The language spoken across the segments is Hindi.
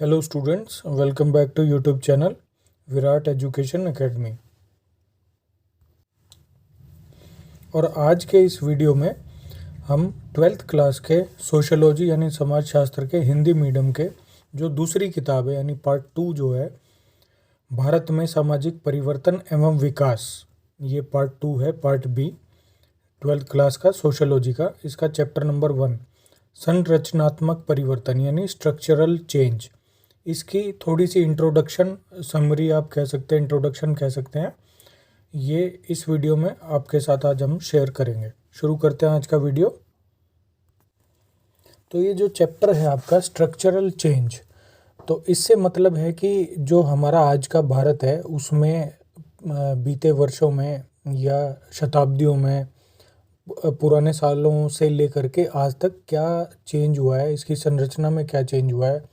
Hello students, welcome back to YouTube channel Virat education academy. और आज के इस वीडियो में हम 12th क्लास के सोशोलॉजी यानी समाजशास्त्र के हिंदी मीडियम के जो दूसरी किताब है यानी पार्ट 2 जो है भारत में सामाजिक परिवर्तन एवं विकास, ये पार्ट 2 है, पार्ट बी 12th क्लास का सोशोलॉजी का। इसका चैप्टर नंबर 1 संरचनात्मक परिवर्तन यानी स्ट्रक्चरल चेंज। इसकी थोड़ी सी इंट्रोडक्शन समरी आप कह सकते हैं, इंट्रोडक्शन कह सकते हैं, ये इस वीडियो में आपके साथ आज हम शेयर करेंगे। शुरू करते हैं आज का वीडियो। तो ये जो चैप्टर है आपका स्ट्रक्चरल चेंज, तो इससे मतलब है कि जो हमारा आज का भारत है उसमें बीते वर्षों में या शताब्दियों में, पुराने सालों से लेकर के आज तक क्या चेंज हुआ है, इसकी संरचना में क्या चेंज हुआ है,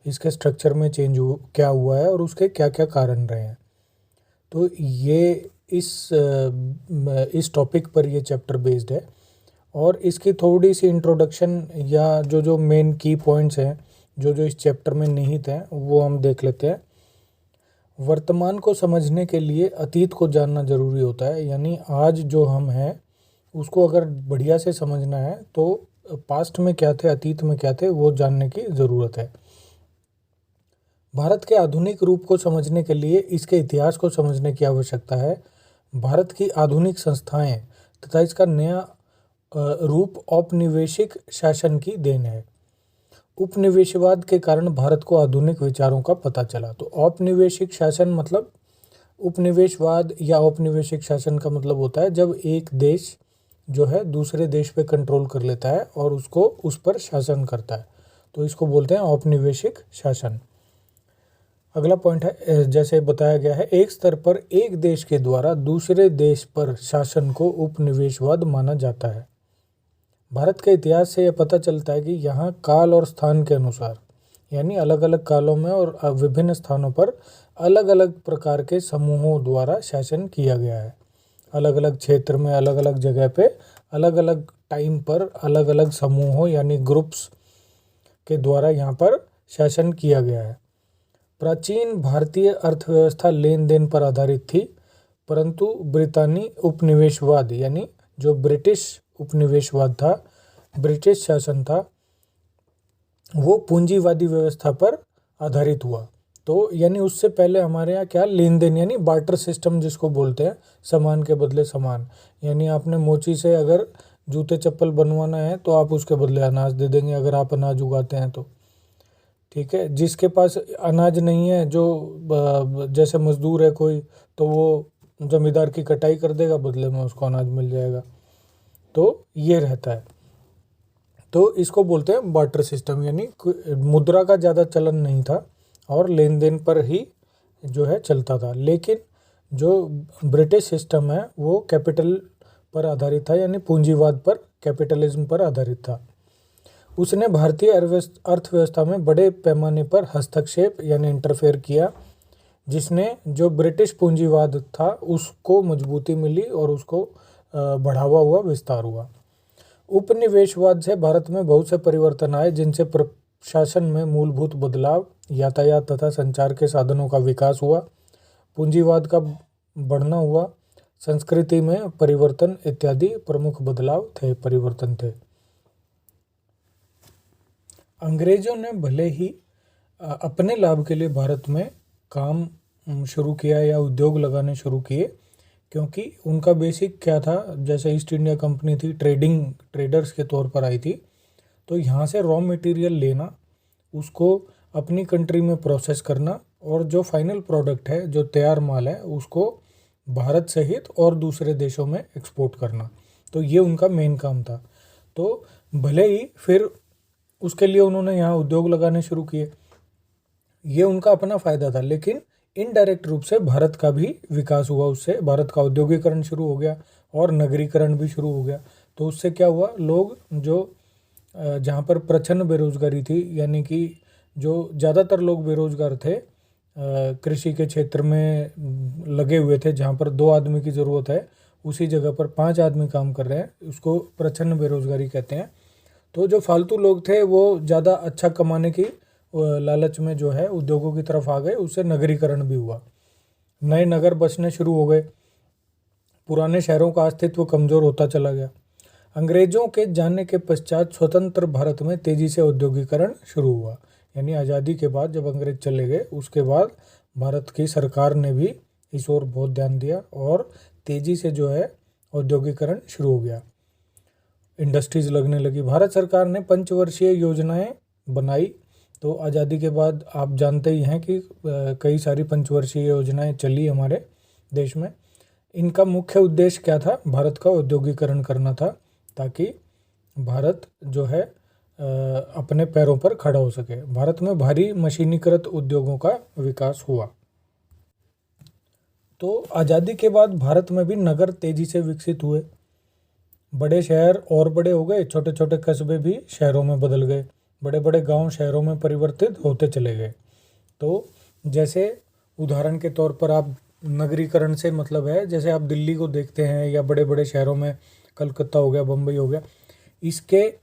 इसके स्ट्रक्चर में क्या हुआ है और उसके क्या क्या कारण रहे हैं। तो ये इस टॉपिक पर ये चैप्टर बेस्ड है। और इसकी थोड़ी सी इंट्रोडक्शन या जो मेन की पॉइंट्स हैं जो इस चैप्टर में निहित हैं वो हम देख लेते हैं। वर्तमान को समझने के लिए अतीत को जानना ज़रूरी होता है, यानी आज जो हम हैं उसको अगर बढ़िया से समझना है तो पास्ट में क्या थे, अतीत में क्या थे, वो जानने की ज़रूरत है। भारत के आधुनिक रूप को समझने के लिए इसके इतिहास को समझने की आवश्यकता है। भारत की आधुनिक संस्थाएं तथा इसका नया रूप औपनिवेशिक शासन की देन है। उपनिवेशवाद के कारण भारत को आधुनिक विचारों का पता चला। तो औपनिवेशिक शासन मतलब, उपनिवेशवाद या औपनिवेशिक शासन का मतलब होता है जब एक देश जो है दूसरे देश पे कंट्रोल कर लेता है और उसको उस पर शासन करता है, तो इसको बोलते हैं औपनिवेशिक शासन। अगला पॉइंट है, जैसे बताया गया है, एक स्तर पर एक देश के द्वारा दूसरे देश पर शासन को उपनिवेशवाद माना जाता है। भारत के इतिहास से यह पता चलता है कि यहाँ काल और स्थान के अनुसार, यानी अलग अलग कालों में और विभिन्न स्थानों पर अलग अलग प्रकार के समूहों द्वारा शासन किया गया है। अलग अलग क्षेत्र में, अलग अलग जगह पे, अलग अलग टाइम पर अलग अलग समूहों यानी ग्रुप्स के द्वारा यहाँ पर शासन किया गया है। प्राचीन भारतीय अर्थव्यवस्था लेन देन पर आधारित थी, परंतु ब्रितानी उपनिवेशवाद यानी जो ब्रिटिश उपनिवेशवाद था, ब्रिटिश शासन था, वो पूंजीवादी व्यवस्था पर आधारित हुआ। तो यानी उससे पहले हमारे यहाँ क्या लेन देन यानी बार्टर सिस्टम जिसको बोलते हैं, सामान के बदले सामान। यानी आपने मोची से अगर जूते चप्पल बनवाना है तो आप उसके बदले अनाज दे देंगे, अगर आप अनाज उगाते हैं तो, ठीक है। जिसके पास अनाज नहीं है, जो जैसे मजदूर है कोई, तो वो जमींदार की कटाई कर देगा, बदले में उसको अनाज मिल जाएगा। तो ये रहता है। तो इसको बोलते हैं बार्टर सिस्टम, यानी मुद्रा का ज़्यादा चलन नहीं था और लेन देन पर ही जो है चलता था। लेकिन जो ब्रिटिश सिस्टम है वो कैपिटल पर आधारित था, यानी पूंजीवाद पर, कैपिटलिज्म पर आधारित था। उसने भारतीय अर्थव्यवस्था में बड़े पैमाने पर हस्तक्षेप यानी इंटरफेयर किया, जिसने जो ब्रिटिश पूंजीवाद था उसको मजबूती मिली और उसको बढ़ावा हुआ, विस्तार हुआ। उपनिवेशवाद से भारत में बहुत से परिवर्तन आए, जिनसे प्रशासन में मूलभूत बदलाव, यातायात तथा संचार के साधनों का विकास हुआ, पूंजीवाद का बढ़ना हुआ, संस्कृति में परिवर्तन इत्यादि प्रमुख परिवर्तन थे। अंग्रेजों ने भले ही अपने लाभ के लिए भारत में काम शुरू किया या उद्योग लगाने शुरू किए, क्योंकि उनका बेसिक क्या था, जैसे ईस्ट इंडिया कंपनी थी, ट्रेडर्स के तौर पर आई थी, तो यहाँ से रॉ मटेरियल लेना, उसको अपनी कंट्री में प्रोसेस करना और जो फाइनल प्रोडक्ट है, जो तैयार माल है, उसको भारत सहित और दूसरे देशों में एक्सपोर्ट करना। तो ये उनका मेन काम था। तो भले ही फिर उसके लिए उन्होंने यहाँ उद्योग लगाने शुरू किए, ये उनका अपना फ़ायदा था, लेकिन इनडायरेक्ट रूप से भारत का भी विकास हुआ। उससे भारत का औद्योगिकरण शुरू हो गया और नगरीकरण भी शुरू हो गया। तो उससे क्या हुआ, लोग जो जहाँ पर प्रचंड बेरोजगारी थी, यानी कि जो ज़्यादातर लोग बेरोजगार थे, कृषि के क्षेत्र में लगे हुए थे, जहाँ पर 2 आदमी की ज़रूरत है उसी जगह पर 5 आदमी काम कर रहे हैं, उसको प्रचंड बेरोजगारी कहते हैं। तो जो फालतू लोग थे वो ज़्यादा अच्छा कमाने की लालच में जो है उद्योगों की तरफ आ गए, उससे नगरीकरण भी हुआ, नए नगर बसने शुरू हो गए, पुराने शहरों का अस्तित्व कमज़ोर होता चला गया। अंग्रेजों के जाने के पश्चात स्वतंत्र भारत में तेज़ी से औद्योगिकरण शुरू हुआ। यानी आज़ादी के बाद जब अंग्रेज चले गए उसके बाद भारत की सरकार ने भी इस ओर बहुत ध्यान दिया और तेज़ी से जो है औद्योगिकरण शुरू हो गया, इंडस्ट्रीज लगने लगी। भारत सरकार ने पंचवर्षीय योजनाएं बनाई। तो आज़ादी के बाद आप जानते ही हैं कि कई सारी पंचवर्षीय योजनाएं चली हमारे देश में। इनका मुख्य उद्देश्य क्या था? भारत का औद्योगिकरण करना था, ताकि भारत जो है अपने पैरों पर खड़ा हो सके। भारत में भारी मशीनीकृत उद्योगों का विकास हुआ। तो आज़ादी के बाद भारत में भी नगर तेज़ी से विकसित हुए, बड़े शहर और बड़े हो गए, छोटे छोटे कस्बे भी शहरों में बदल गए, बड़े बड़े गांव शहरों में परिवर्तित होते चले गए। तो जैसे उदाहरण के तौर पर आप नगरीकरण से मतलब है, जैसे आप दिल्ली को देखते हैं या बड़े बड़े शहरों में, कलकत्ता हो गया, बम्बई हो गया, इसके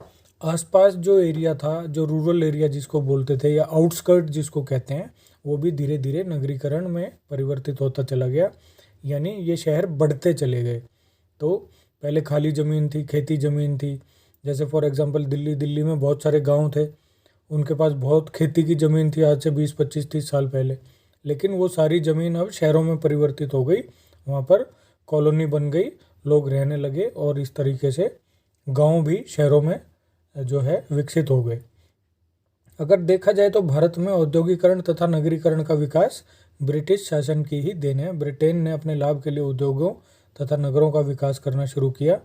आसपास जो एरिया था, जो रूरल एरिया जिसको बोलते थे या आउटस्कर्ट जिसको कहते हैं, वो भी धीरे धीरे नगरीकरण में परिवर्तित होता चला गया। यानी ये शहर बढ़ते चले गए। तो पहले खाली ज़मीन थी, खेती ज़मीन थी। जैसे फॉर एग्जांपल दिल्ली में बहुत सारे गांव थे, उनके पास बहुत खेती की ज़मीन थी आज से 20, 25, 30 साल पहले। लेकिन वो सारी ज़मीन अब शहरों में परिवर्तित हो गई, वहाँ पर कॉलोनी बन गई, लोग रहने लगे और इस तरीके से गांव भी शहरों में जो है विकसित हो गए। अगर देखा जाए तो भारत में औद्योगिकरण तथा नगरीकरण का विकास ब्रिटिश शासन की ही देन है। ब्रिटेन ने अपने लाभ के लिए उद्योगों तथा नगरों का विकास करना शुरू किया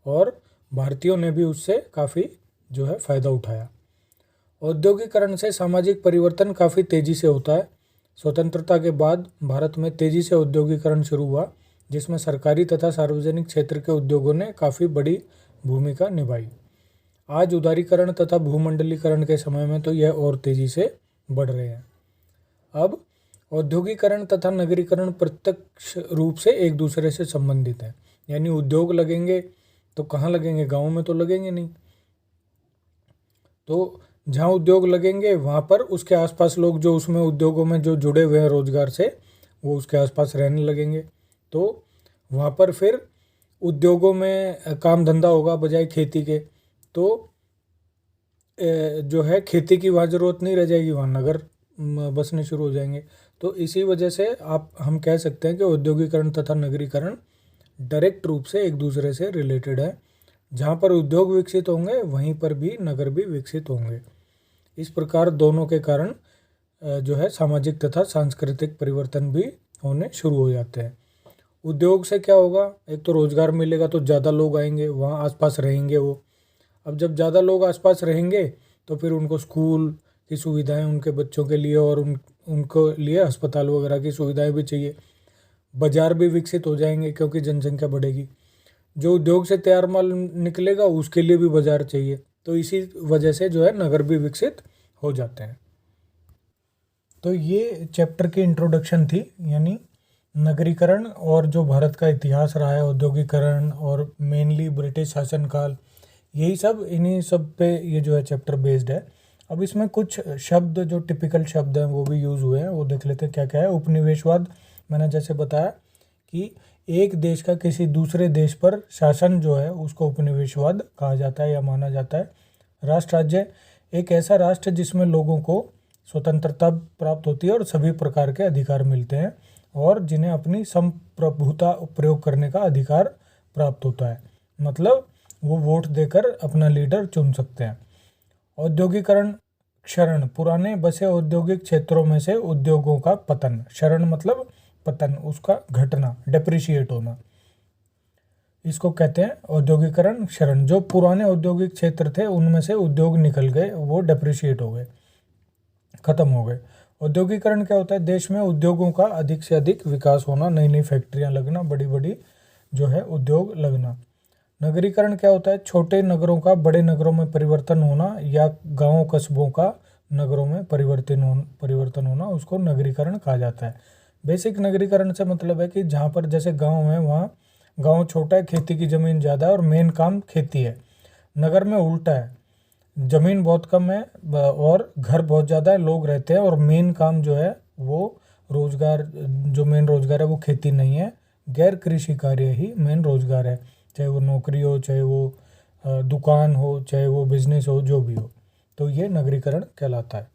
और भारतीयों ने भी उससे काफ़ी जो है फ़ायदा उठाया। औद्योगिकरण से सामाजिक परिवर्तन काफ़ी तेज़ी से होता है। स्वतंत्रता के बाद भारत में तेज़ी से औद्योगिकरण शुरू हुआ, जिसमें सरकारी तथा सार्वजनिक क्षेत्र के उद्योगों ने काफ़ी बड़ी भूमिका निभाई। आज उदारीकरण तथा भूमंडलीकरण के समय में तो यह और तेज़ी से बढ़ रहे हैं। अब औद्योगिकरण तथा नगरीकरण प्रत्यक्ष रूप से एक दूसरे से संबंधित हैं। यानी उद्योग लगेंगे तो कहाँ लगेंगे? गाँव में तो लगेंगे नहीं। तो जहाँ उद्योग लगेंगे वहाँ पर उसके आसपास लोग जो उसमें उद्योगों में जो जुड़े हुए हैं रोजगार से, वो उसके आसपास रहने लगेंगे। तो वहाँ पर फिर उद्योगों में काम धंधा होगा बजाय खेती के। तो जो है खेती की वहाँ ज़रूरत नहीं रह जाएगी, वहाँ नगर बसने शुरू हो जाएंगे। तो इसी वजह से हम कह सकते हैं कि औद्योगिकरण तथा नगरीकरण डायरेक्ट रूप से एक दूसरे से रिलेटेड है। जहाँ पर उद्योग विकसित होंगे वहीं पर भी नगर भी विकसित होंगे। इस प्रकार दोनों के कारण जो है सामाजिक तथा सांस्कृतिक परिवर्तन भी होने शुरू हो जाते हैं। उद्योग से क्या होगा? एक तो रोज़गार मिलेगा, तो ज़्यादा लोग आएंगे, वहाँ आसपास रहेंगे वो। अब जब ज़्यादा लोग आसपास रहेंगे तो फिर उनको स्कूल की सुविधाएं उनके बच्चों के लिए और उनको लिए अस्पताल वगैरह की सुविधाएं भी चाहिए। बाज़ार भी विकसित हो जाएंगे क्योंकि जनसंख्या बढ़ेगी। जो उद्योग से तैयार माल निकलेगा उसके लिए भी बाज़ार चाहिए। तो इसी वजह से जो है नगर भी विकसित हो जाते हैं। तो ये चैप्टर की इंट्रोडक्शन थी, यानी नगरीकरण और जो भारत का इतिहास रहा है, औद्योगिकरण और मेनली ब्रिटिश शासनकाल, यही सब इन्हीं सब पे ये जो है चैप्टर बेस्ड है। अब इसमें कुछ शब्द जो टिपिकल शब्द हैं वो भी यूज़ हुए हैं, वो देख लेते हैं क्या क्या है। उपनिवेशवाद, मैंने जैसे बताया कि एक देश का किसी दूसरे देश पर शासन जो है उसको उपनिवेशवाद कहा जाता है या माना जाता है। राष्ट्र राज्य, एक ऐसा राष्ट्र जिसमें लोगों को स्वतंत्रता प्राप्त होती है और सभी प्रकार के अधिकार मिलते हैं और जिन्हें अपनी संप्रभुता प्रयोग करने का अधिकार प्राप्त होता है। मतलब वो वोट देकर अपना लीडर चुन सकते हैं। औद्योगिकरण, क्षरण, पुराने बसे औद्योगिक क्षेत्रों में से उद्योगों का पतन। क्षरण मतलब पतन, उसका घटना, डेप्रिशिएट होना, इसको कहते हैं औद्योगिकरण, क्षरण। जो पुराने औद्योगिक क्षेत्र थे उनमें से उद्योग निकल गए, वो डेप्रिशिएट हो गए, खत्म हो गए। औद्योगिकरण क्या होता है? देश में उद्योगों का अधिक से अधिक विकास होना, नई नई फैक्ट्रियां लगना, बड़ी बड़ी जो है उद्योग लगना। नगरीकरण क्या होता है? छोटे नगरों का बड़े नगरों में परिवर्तन होना या गाँव कस्बों का नगरों में परिवर्तन होना, उसको नगरीकरण कहा जाता है। बेसिक नगरीकरण से मतलब है कि जहाँ पर जैसे गांव है वहाँ गांव छोटा है, खेती की ज़मीन ज़्यादा है और मेन काम खेती है। नगर में उल्टा है, ज़मीन बहुत कम है और घर बहुत ज़्यादा है, लोग रहते हैं, और मेन काम जो है वो रोज़गार, जो मेन रोज़गार है वो खेती नहीं है, गैर कृषि कार्य ही मेन रोज़गार है, चाहे वो नौकरी हो, चाहे वो दुकान हो, चाहे वो बिजनेस हो, जो भी हो। तो ये नगरीकरण कहलाता है।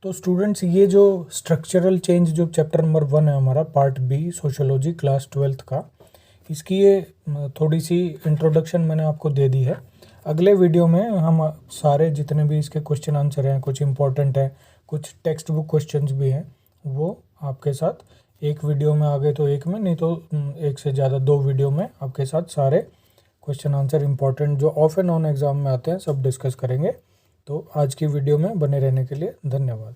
तो स्टूडेंट्स, ये जो स्ट्रक्चरल चेंज जो चैप्टर नंबर 1 है हमारा, part B sociology class 12th का, इसकी ये थोड़ी सी इंट्रोडक्शन मैंने आपको दे दी है। अगले वीडियो में हम सारे जितने भी इसके क्वेश्चन आंसर हैं, कुछ इंपॉर्टेंट हैं, कुछ टेक्स्ट बुक क्वेश्चंस भी हैं, वो आपके साथ एक वीडियो में, आ गए तो एक में, नहीं तो एक से ज़्यादा 2 वीडियो में आपके साथ सारे क्वेश्चन आंसर इंपॉर्टेंट जो ऑफ एंड ऑन एग्ज़ाम में आते हैं सब डिस्कस करेंगे। तो आज की वीडियो में बने रहने के लिए धन्यवाद।